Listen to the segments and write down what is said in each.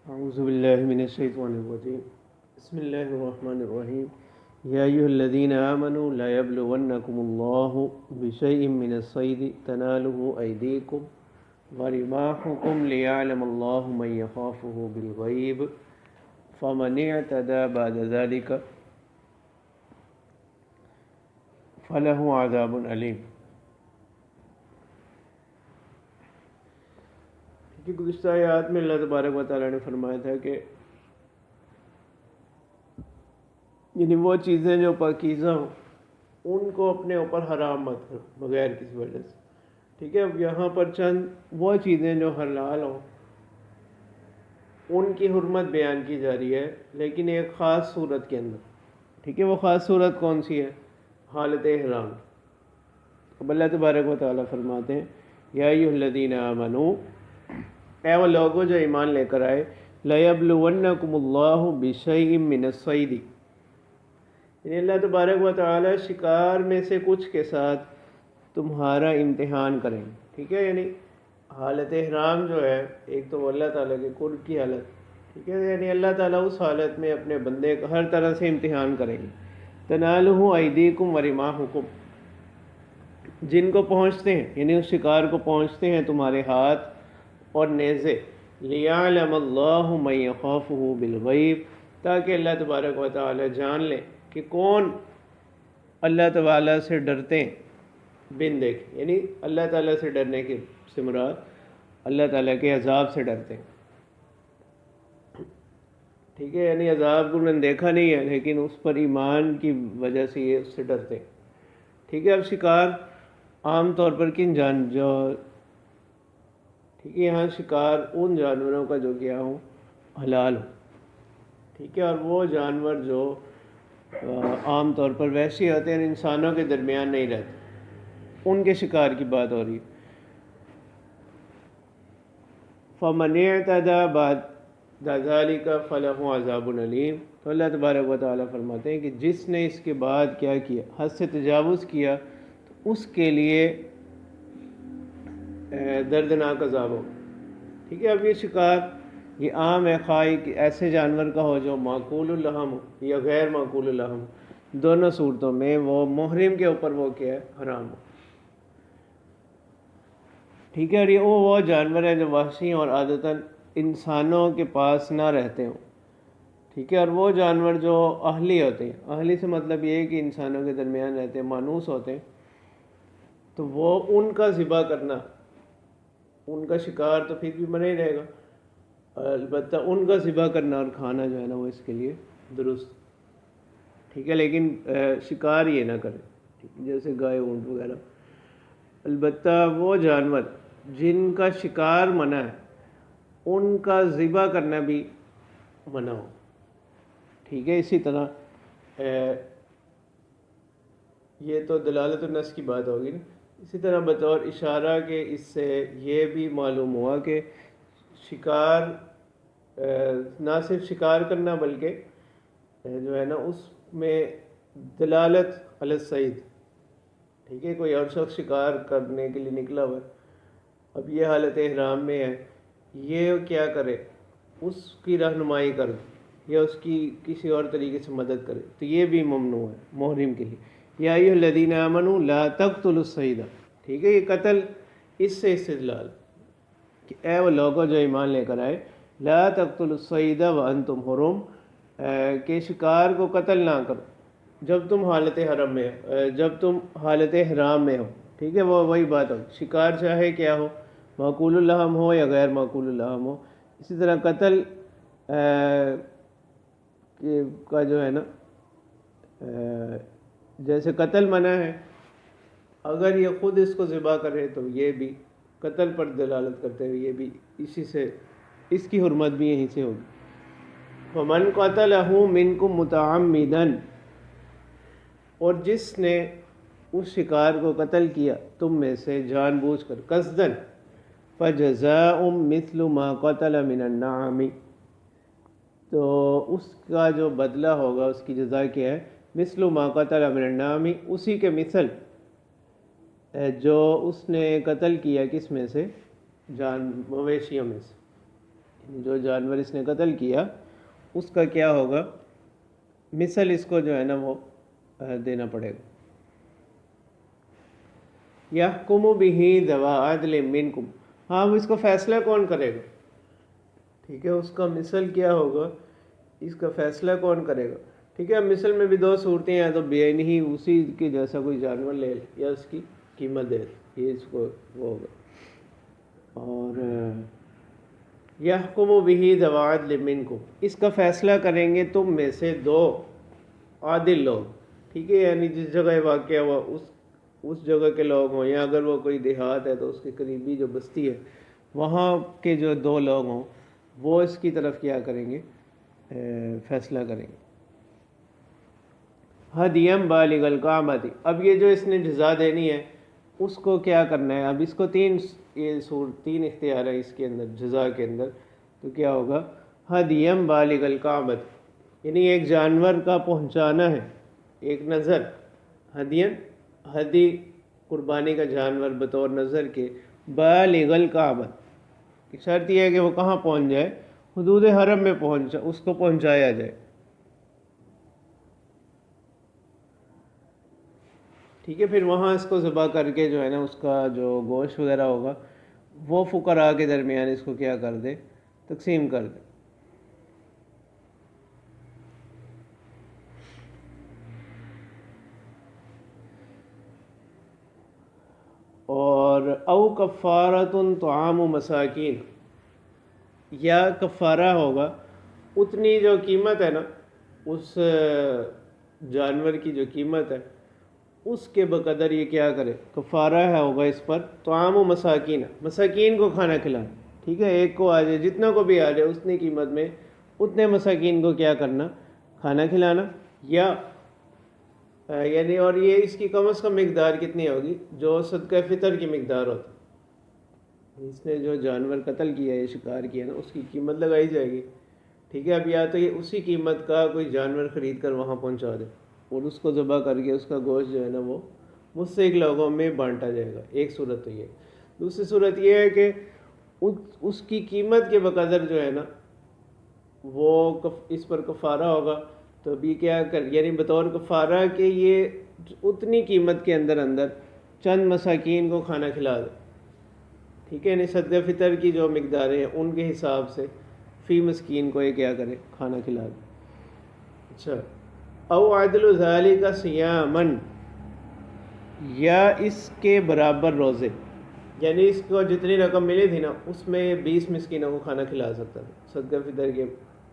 اعوذ باللہ من الشیطان الرجیم بسم اللہ الرحمن الرحیم یا ایھا الذین آمنوا لا یبلونکم اللہ بشیء من الصید تنالہ ایدیکم ورماحکم لیعلم اللہ من یخافہ بالغیب فمن اعتدی بعد ذلک فلہ عذاب علیم۔ کہ گزشتہ آیات میں اللہ تبارک و تعالیٰ نے فرمایا تھا کہ یعنی وہ چیزیں جو پاکیزہ ہوں ان کو اپنے اوپر حرام مت کرو بغیر کسی وجہ سے، ٹھیک ہے۔ اب یہاں پر چند وہ چیزیں جو حلال ہوں ان کی حرمت بیان کی جا رہی ہے، لیکن ایک خاص صورت کے اندر، ٹھیک ہے۔ وہ خاص صورت کون سی ہے؟ حالت احرام۔ اب اللہ تبارک و تعالیٰ فرماتے ہیں یا ایھا الذین آمنوا، اے وہ لوگوں جو ایمان لے کر آئے، لَيَبْلُوَنَّكُمُ اللَّهُ بِشَيْءٍ مِّنَ الصَّيْدِ، یعنی اللہ تبارک و تعالیٰ شکار میں سے کچھ کے ساتھ تمہارا امتحان کریں گے، ٹھیک ہے۔ یعنی حالت احرام جو ہے، ایک تو وہ اللہ تعالیٰ کے قرب کی حالت، ٹھیک ہے، یعنی اللہ تعالیٰ اس حالت میں اپنے بندے کو ہر طرح سے امتحان کریں گے۔ تنالہ ایدیکم ورماحکم، جن کو پہنچتے ہیں، یعنی اس شکار کو پہنچتے ہیں تمہارے ہاتھ اور نیزے، لیعلم اللہ من یخافہ بالغیب، تاکہ اللہ تبارک و تعالی جان لے کہ کون اللہ تعالیٰ سے ڈرتے ہیں بن دیکھے، یعنی اللہ تعالیٰ سے ڈرنے کی سے مراد اللہ تعالیٰ کے عذاب سے ڈرتے ہیں، ٹھیک ہے۔ یعنی عذاب کو انہوں نے دیکھا نہیں ہے لیکن اس پر ایمان کی وجہ سے یہ اس سے ڈرتے ہیں، ٹھیک ہے۔ اب شکار عام طور پر ٹھیک ہے، یہاں شکار ان جانوروں کا جو کیا ہو حلال ہو، ٹھیک ہے، اور وہ جانور جو عام طور پر وحشی ہوتے ہیں، انسانوں کے درمیان نہیں رہتے، ان کے شکار کی بات ہو رہی ہے۔ فَمَنِ اعْتَدَىٰ بَعْدَ ذَلِكَ فَلَهُ عَذَابٌ عَلِيمٌ، تو اللہ تبارک و تعالیٰ فرماتے ہیں کہ جس نے اس کے بعد کیا کیا، حد سے تجاوز کیا، تو اس کے لیے دردناک عذاب ہو، ٹھیک ہے۔ اب یہ شکار یہ عام ہے، خواہ ایسے جانور کا ہو جو معقول اللحم ہو یا غیر معقول اللحم ہو، دونوں صورتوں میں وہ محرم کے اوپر وہ کیا ہے، حرام ہو، ٹھیک ہے۔ اور یہ وہ جانور ہیں جو وحشی اور عادتاً انسانوں کے پاس نہ رہتے ہوں، ٹھیک ہے۔ اور وہ جانور جو اہلی ہوتے ہیں، اہلی سے مطلب یہ ہے کہ انسانوں کے درمیان رہتے ہیں، مانوس ہوتے ہیں، تو وہ ان کا ذبح کرنا، ان کا شکار تو پھر بھی بنا ہی رہے گا، البتہ ان کا ذبح کرنا اور کھانا جو ہے نا وہ اس کے لیے درست، ٹھیک ہے، لیکن شکار یہ نہ کرے، ٹھیک ہے، جیسے گائے اونٹ وغیرہ۔ البتہ وہ جانور جن کا شکار منع ہے ان کا ذبح کرنا بھی منع ہو، ٹھیک ہے۔ اسی طرح یہ تو دلالت النص کی بات ہوگی نا، اسی طرح بطور اشارہ کہ اس سے یہ بھی معلوم ہوا کہ شکار نہ صرف شکار کرنا بلکہ جو ہے نا اس میں دلالت علی الصید، ٹھیک ہے۔ کوئی اور شخص شکار کرنے کے لیے نکلا ہوا ہے، اب یہ حالت احرام میں ہے، یہ کیا کرے، اس کی رہنمائی کر دے یا اس کی کسی اور طریقے سے مدد کرے، تو یہ بھی ممنوع ہے محرم کے لیے۔ یا ایھا الذین آمنوا لا تقتلوا الصید، ٹھیک ہے، یہ قتل اس سے استدلال کہ اے وہ لوگوں جو ایمان لے کر آئے، لا تقتلوا الصید وانتم حرم، کہ شکار کو قتل نہ کرو جب تم حالت حرم میں جب تم حالت احرام میں ہو، ٹھیک ہے۔ وہ وہی بات ہو، شکار چاہے کیا ہو، معقول اللحم ہو یا غیر معقول اللحم ہو۔ اسی طرح قتل کا جو ہے نا جیسے قتل منع ہے، اگر یہ خود اس کو ذبح کرے تو یہ بھی قتل پر دلالت کرتے ہوئے یہ بھی اسی سے اس کی حرمت بھی یہیں سے ہوگی۔ فَمَنْ قَتَلَهُ مِنْكُمْ مُتَعَمِّدًا، اور جس نے اس شکار کو قتل کیا تم میں سے جان بوجھ کر، قصداً، فَجَزَاءٌ مِثْلُ مَا قَتَلَ مِنَ النَّعَمِ، تو اس کا جو بدلہ ہوگا، اس کی جزا کیا ہے، مثل ما قتل من النعم، اسی کے مثل جو اس نے قتل کیا کس میں سے، جان مویشیوں میں سے، جو جانور اس نے قتل کیا اس کا کیا ہوگا، مثل اس کو جو ہے نا وہ دینا پڑے گا۔ یحکم بہ ذوی عدل منکم، ہاں وہ اس کا فیصلہ کون کرے گا، ٹھیک ہے، اس کا مثل کیا ہوگا، اس کا فیصلہ کون کرے گا، ٹھیک ہے۔ اب مثل میں بھی دو صورتیں ہیں، تو بین ہی اسی کے جیسا کوئی جانور لے لے یا اس کی قیمت دے دے، یہ اس کو وہ ہوگا۔ اور یحکم بہ ذوی عدل منکم، اس کا فیصلہ کریں گے تم میں سے دو عادل لوگ، ٹھیک ہے، یعنی جس جگہ واقعہ ہوا اس جگہ کے لوگ ہوں، یا اگر وہ کوئی دیہات ہے تو اس کے قریبی جو بستی ہے وہاں کے جو دو لوگ ہوں وہ اس کی طرف کیا کریں گے، فیصلہ کریں گے۔ ہدیم بالغ الکعبۃ، اب یہ جو اس نے جزا دینی ہے اس کو کیا کرنا ہے، اب اس کو تین اختیار ہے اس کے اندر، جزا کے اندر، تو کیا ہوگا، ہدیم بالغ الکعبۃ، یعنی ایک جانور کا پہنچانا ہے، ایک نظر، ہدی قربانی کا جانور بطور نظر کے، بالغ الکعبۃ، شرط یہ ہے کہ وہ کہاں پہنچ جائے، حدود حرم میں اس کو پہنچایا جائے، ٹھیک ہے۔ پھر وہاں اس کو ذبح کر کے جو ہے نا اس کا جو گوشت وغیرہ ہوگا وہ فقراء کے درمیان اس کو کیا کر دے، تقسیم کر دے۔ اور او کفارۃ طعام مساکین، یا کفارہ ہوگا، اتنی جو قیمت ہے نا اس جانور کی جو قیمت ہے اس کے بقدر یہ کیا کرے، کفارہ ہے ہوگا اس پر، طعام مساکین، مساکین کو کھانا کھلانا، ٹھیک ہے، ایک کو آ جائے، جتنا کو بھی آ جائے اتنی قیمت میں اتنے مساکین کو کیا کرنا، کھانا کھلانا، یا یعنی، اور یہ اس کی کم از کم مقدار کتنی ہوگی، جو صدقہ فطر کی مقدار ہوتی، اس نے جو جانور قتل کیا ہے، شکار کیا نا، اس کی قیمت لگائی جائے گی، ٹھیک ہے۔ اب یا تو یہ اسی قیمت کا کوئی جانور خرید کر وہاں پہنچا دے اور اس کو ذبح کر کے اس کا گوشت جو ہے نا وہ مستحق لوگوں میں بانٹا جائے گا، ایک صورت تو یہ۔ دوسری صورت یہ ہے کہ اس کی قیمت کے بقدر جو ہے نا وہ اس پر کفارہ ہوگا، تو ابھی کیا یعنی بطور کفارہ کہ یہ اتنی قیمت کے اندر چند مساکین کو کھانا کھلا دے، ٹھیک ہے، یعنی صدقہ فطر کی جو مقداریں ہیں ان کے حساب سے فی مسکین کو یہ کیا کرے، کھانا کھلا دے۔ اچھا، او عدل ذالک صیامن، یا اس کے برابر روزے، یعنی اس کو جتنی رقم ملی تھی نا اس میں 20 مسکینوں کو کھانا کھلا سکتا تھا صدقہ فطر کے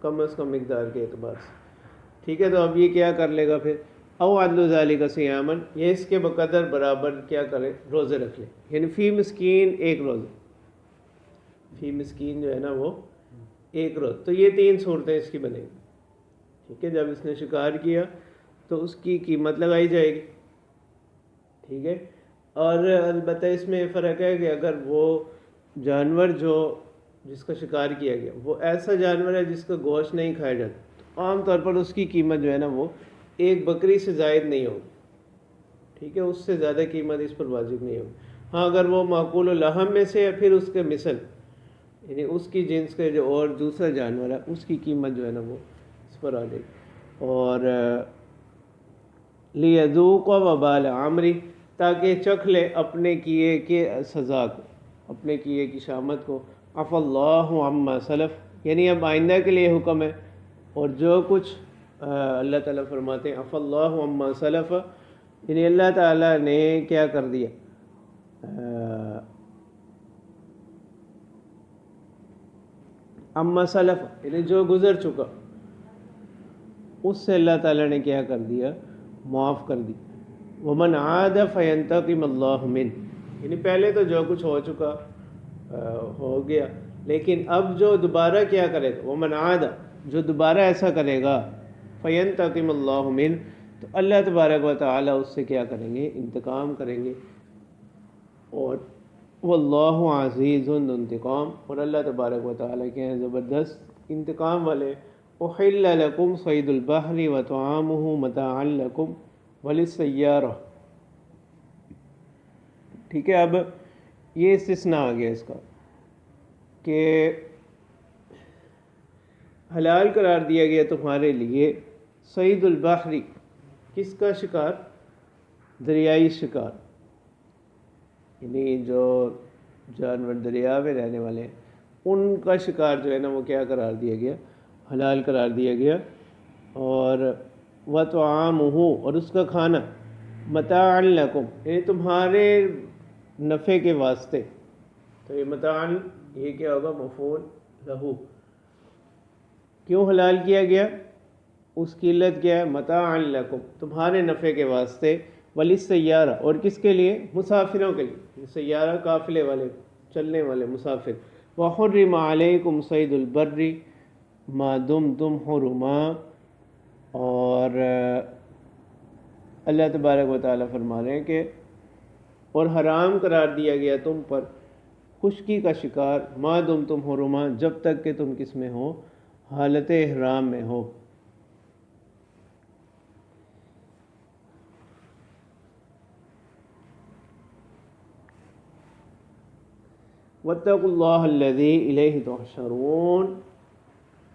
کم از کم مقدار کے اعتبار سے، ٹھیک ہے۔ تو اب یہ کیا کر لے گا پھر، او عدل ذالک صیامن، یہ اس کے بقدر برابر کیا کرے، روزے رکھ لے، یعنی فی مسکین ایک روزہ، فی مسکین جو ہے نا وہ ایک روز، تو یہ تین صورتیں اس کی بنے گی، ٹھیک ہے۔ جب اس نے شکار کیا تو اس کی قیمت لگائی جائے گی، ٹھیک ہے، اور البتہ اس میں فرق ہے کہ اگر وہ جانور جس کا شکار کیا گیا وہ ایسا جانور ہے جس کا گوشت نہیں کھایا جاتا، تو عام طور پر اس کی قیمت جو ہے نا وہ ایک بکری سے زائد نہیں ہوگی، ٹھیک ہے، اس سے زیادہ قیمت اس پر واجب نہیں ہوگی۔ ہاں اگر وہ معقول اللحم میں سے ہے پھر اس کے مثل، یعنی اس کی جنس کے جو اور دوسرا جانور ہے اس کی قیمت جو ہے نا وہ اس پر آ جائے گی۔ اور لیذوق وبال امری، تاکہ چکھ لے اپنے کیے کے سزا کو، اپنے کیے کی شامت کو، عفا اللہ عما سلف، یعنی اب آئندہ کے لیے حکم ہے، اور جو کچھ اللہ تعالیٰ فرماتے ہیں عفا اللہ عما سلف، یعنی اللہ تعالیٰ نے کیا کر دیا، عما سلف یعنی جو گزر چکا اس سے اللہ تعالیٰ نے کیا کر دیا، معاف کر دی۔ ومن عاد فینتقم اللہ من، یعنی پہلے تو جو کچھ ہو چکا ہو گیا، لیکن اب جو دوبارہ کیا کرے گا، ومن عاد، جو دوبارہ ایسا کرے گا، فینتقم اللہ من، تو اللہ تبارک و تعالیٰ اس سے کیا کریں گے، انتقام کریں گے۔ اور واللہ عزیز ذو انتقام، اور اللہ تبارک و تعالیٰ کے ہیں زبردست انتقام والے۔ احل لکم صید البحر وطعامہ متاعا لکم وللسیارہ، ٹھیک ہے۔ اب یہ استثناء آ گیا اس کا کہ حلال قرار دیا گیا تمہارے لیے صید البحری، کس کا شکار؟ دریائی شکار، یعنی جو جانور دریا میں رہنے والے ہیں ان کا شکار جو ہے نا وہ کیا قرار دیا گیا؟ حلال قرار دیا گیا. اور وطعامہ، اور اس کا کھانا متاعا لکم، یعنی تمہارے نفع کے واسطے. تو یہ متاعا یہ کیا ہوگا؟ مفعول لہو. کیوں حلال کیا گیا؟ اس کی علت کیا ہے؟ متاعا لکم، تمہارے نفع کے واسطے. وللسیارہ، اور کس کے لیے؟ مسافروں کے لیے. سیارہ قافلے والے، چلنے والے مسافر. وحرم علیکم صید البر ما دمتم حرما، اور اللہ تبارک و تعالیٰ فرما رہے ہیں کہ اور حرام قرار دیا گیا تم پر خشکی کا شکار ما دمتم حرما، جب تک کہ تم کس میں ہو؟ حالت احرام میں ہو. واتقوا اللہ الذی الیہ تحشرون،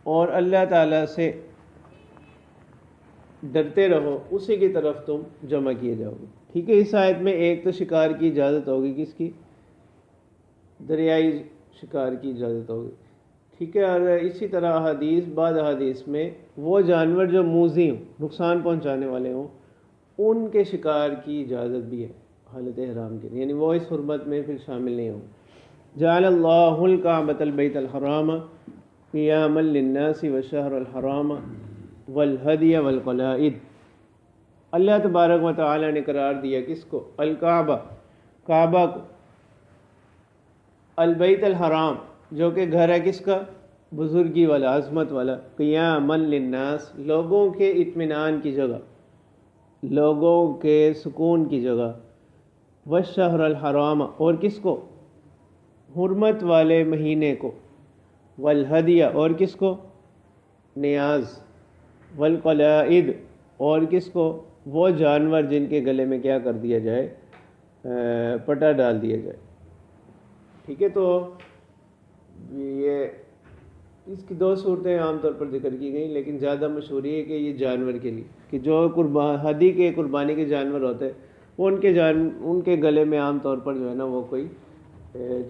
اور اللہ تعالیٰ سے ڈرتے رہو، اسی کی طرف تم جمع کیے جاؤ گے. ٹھیک ہے، اس آیت میں ایک تو شکار کی اجازت ہوگی، کس کی؟ دریائی شکار کی اجازت ہوگی. ٹھیک ہے، اور اسی طرح بعض احادیث میں وہ جانور جو موذی ہوں، نقصان پہنچانے والے ہوں، ان کے شکار کی اجازت بھی ہے حالت احرام کے لیے، یعنی وہ اس حرمت میں پھر شامل نہیں ہوں. جعل اللہ الکعبۃ البیت الحرام قیاما للناس والشہر الحرام والہدی والقلائد. اللہ تبارک و تعالی نے قرار دیا کس کو؟ الکعبہ، کعبہ کو. البیت الحرام، جو کہ گھر ہے کس کا؟ بزرگی والا، عظمت والا. قیاما للناس، لوگوں کے اطمینان کی جگہ، لوگوں کے سکون کی جگہ. والشہر الحرام، اور کس کو؟ حرمت والے مہینے کو. والہدیہ، اور کس کو؟ نیاز. والقلائد، اور کس کو؟ وہ جانور جن کے گلے میں کیا کر دیا جائے؟ پٹا ڈال دیا جائے. ٹھیک ہے، تو یہ اس کی دو صورتیں عام طور پر ذکر کی گئیں، لیکن زیادہ مشہور یہ ہے کہ یہ جانور کے لیے، کہ جو ہدی کے قربانی کے جانور ہوتے ہیں وہ ان کے گلے میں عام طور پر جو ہے نا وہ کوئی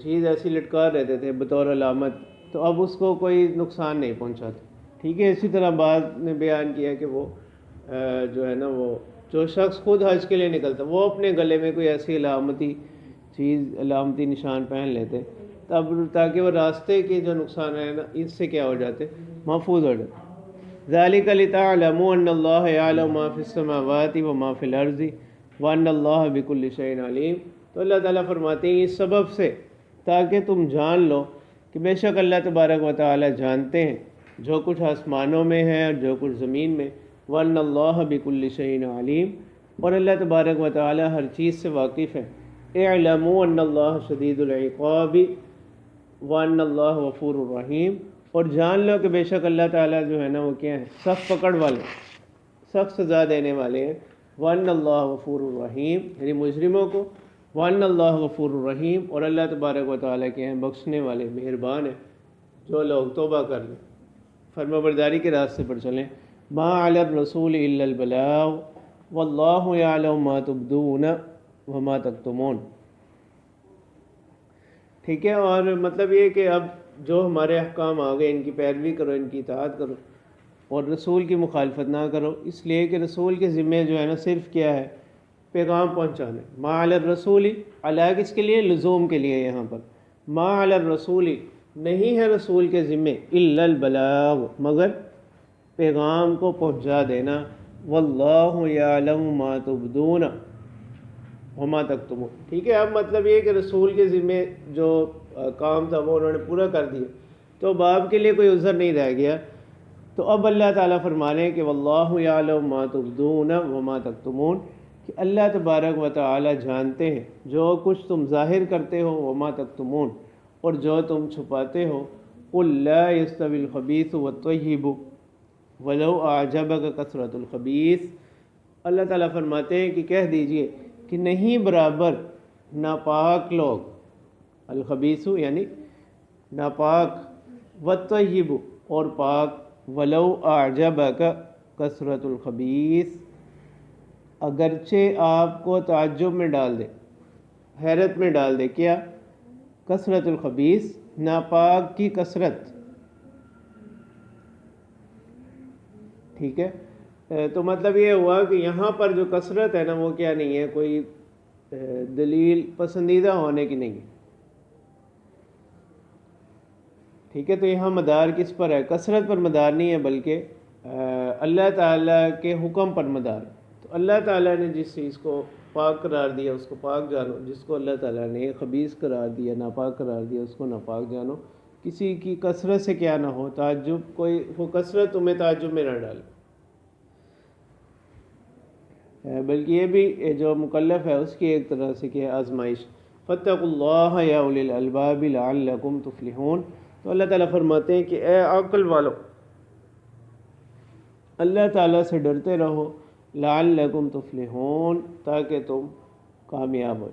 چیز ایسی لٹکا رہتے تھے بطور علامت، تو اب اس کو کوئی نقصان نہیں پہنچاتے. ٹھیک ہے، اسی طرح بعض نے بیان کیا کہ وہ جو ہے نا وہ جو شخص خود حج کے لیے نکلتا وہ اپنے گلے میں کوئی ایسی علامتی چیز، علامتی نشان پہن لیتے تب، تاکہ وہ راستے کے جو نقصان ہے نا اس سے کیا ہو جاتے؟ محفوظ ہو جاتے. ذالک لتعلموا ان اللہ یعلم ما فی السماوات وما فی الارض وان اللہ بکل شیء علیم. تو اللہ تعالیٰ فرماتے ہیں اس سبب سے تاکہ تم جان لو کہ بے شک اللہ تبارک و تعالیٰ جانتے ہیں جو کچھ آسمانوں میں ہے اور جو کچھ زمین میں. وان اللہ بکل شیء علیم، اور اللہ تبارک و تعالیٰ ہر چیز سے واقف ہے. اعلموا ان اللہ شدید العقاب وان اللہ غفور الرحیم، اور جان لو کہ بے شک اللہ تعالیٰ جو ہے نا وہ کیا ہے؟ سخت پکڑ والے، سخت سزا دینے والے ہیں. وان اللہ غفور الرحیم، یعنی مجرموں کو. وان اللہ غفور الرحیم، اور اللہ تبارک و تعالیٰ کے ہیں بخشنے والے، مہربان ہیں جو لوگ توبہ کر لیں، فرمانبرداری کے راستے پر چلیں. ما علی الرسول الا البلاغ واللہ یعلم ما تبدون وما تکتمون. ٹھیک ہے، اور مطلب یہ کہ اب جو ہمارے احکام آ گئے ان کی پیروی کرو، ان کی اطاعت کرو، اور رسول کی مخالفت نہ کرو، اس لیے کہ رسول کے ذمہ جو ہے نا صرف کیا ہے؟ پیغام پہنچانے. ما علی الرسول، علی کس کے لیے؟ لزوم کے لیے. یہاں پر ما علی الرسول، نہیں ہے رسول کے ذمہ الا البلاغ، مگر پیغام کو پہنچا دینا. واللہ یعلم ما تبدون وما تکتمون. ٹھیک ہے، اب مطلب یہ کہ رسول کے ذمہ جو کام تھا وہ انہوں نے پورا کر دیا، تو باپ کے لیے کوئی عذر نہیں رہ گیا. تو اب اللہ تعالیٰ فرما رہے ہیں کہ واللہ یعلم ما تبدون وما تکتمون، کہ اللہ تبارک و تعالیٰ جانتے ہیں جو کچھ تم ظاہر کرتے ہو، وما تکتمون، اور جو تم چھپاتے ہو. قل لا یستوی الخبیث والطیب ولو اعجبک کثرت الخبیث. اللہ تعالیٰ فرماتے ہیں کہ کہہ دیجئے کہ نہیں برابر ناپاک لوگ، الخبیث یعنی ناپاک، والطیب اور پاک، ولو اعجبک کثرت الخبیث، اگرچہ آپ کو تعجب میں ڈال دے، حیرت میں ڈال دے، کیا؟ کثرت الخبیث، ناپاک کی کثرت، ٹھیک ہے؟ تو مطلب یہ ہوا کہ یہاں پر جو کثرت ہے نا وہ کیا نہیں ہے، کوئی دلیل پسندیدہ ہونے کی نہیں ہے، ٹھیک ہے؟ تو یہاں مدار کس پر ہے؟ کثرت پر مدار نہیں ہے، بلکہ اللہ تعالیٰ کے حکم پر مدار ہے۔ تو اللہ تعالیٰ نے جس چیز کو پاک قرار دیا اس کو پاک جانو، جس کو اللہ تعالیٰ نے خبیث قرار دیا، ناپاک قرار دیا، اس کو ناپاک جانو۔ کسی کی کثرت سے کیا نہ ہو تعجب، کوئی وہ کثرت تمہیں تعجب میں نہ ڈالے، بلکہ یہ بھی جو مکلف ہے اس کی ایک طرح سے کہ آزمائش۔ فاتقوا اللہ یا اولی الالباب لعلکم تفلحون۔ تو اللہ تعالیٰ فرماتے ہیں کہ اے عقل والو، اللہ تعالیٰ سے ڈرتے رہو، لعلکم تفلحون، تاکہ تم کامیاب ہو۔